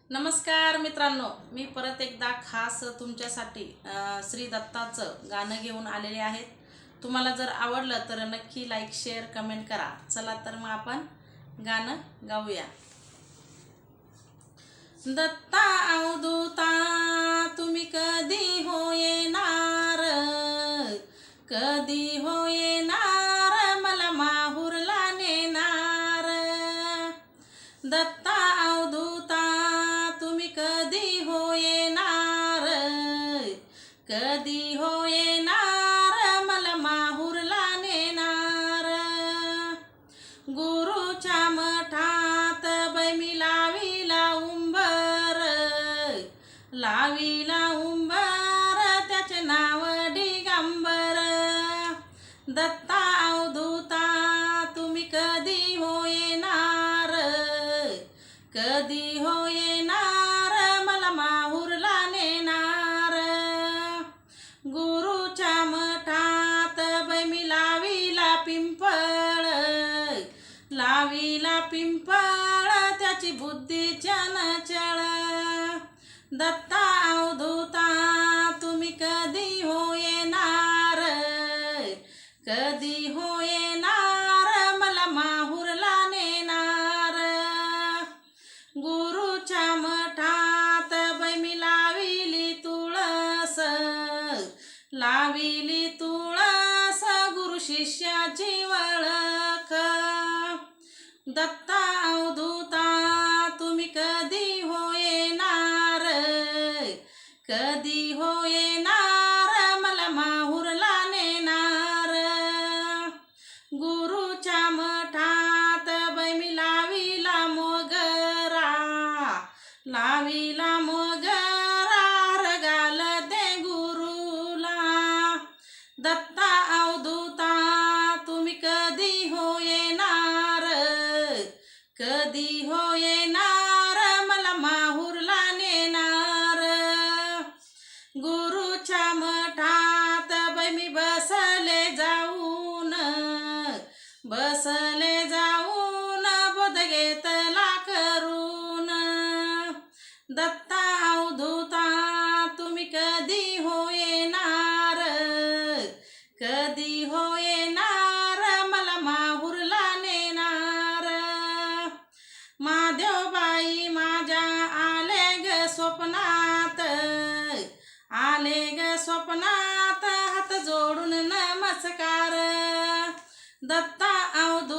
नमस्कार मित्रांनो, मी परत एकदा खास तुमच्यासाठी श्री दत्ताचं गाणं घेऊन आलेले आहेत. तुम्हाला जर आवडलं तर नक्की लाईक शेअर कमेंट करा. चला तर मग आपण गाणं गाऊया. दत्ता अवधूता तुम्ही कधी हो येणार, कधी हो येणार मला माहुरला नेणार. दत्ता अवधूता तुम्ही कधी हो येणार, कधी हो येणार मला माहुरला नेणार. गुरुच्या मठात बाई मी लावीला उंबर, लावीला उंबर त्याचे नाव दिगंबर. दत्ता अवधूता तुम्ही कधी हो येणार, कधी हो येणार मला माहुरला नेणार. गुरुच्या मठात बाई मी लावीला पिंपळ, लावीला पिंपळ त्याची बुद्धी चंचळ. दत्ता अवधूता तुम्ही कधी हो येणार, कधी हो येणार मला माहुरला नेणार. गुरुच्या मठात बाई मी लाविली तुळस, लाविली तुळस गुरु शिष्याची वळख. दत्ता अवधूता तुम्ही कधी हो येणार, कधी हो येणार मला माहुरला नेणार. गुरुच्या मठात बाई मी लाविला मोगरा, लाविला मोगरा रगाल दे गुरुला. दत्ता अवधूता तुम्ही कधी हो येणार, कधी हो येणार मला माहुरला नेणार. गुरुच्या मठात बाई मी बसले जाऊन, बसले जाऊन बोध घेतला करून. दत्ता अवधूता तुम्ही कधी हो येणार, कधी हो येणार मला माहुरला नेणार. महादेवबाई माझ्या आले ग स्वप्नात, आले ग स्वप्नात हात जोडून नमस्कार. दत्ता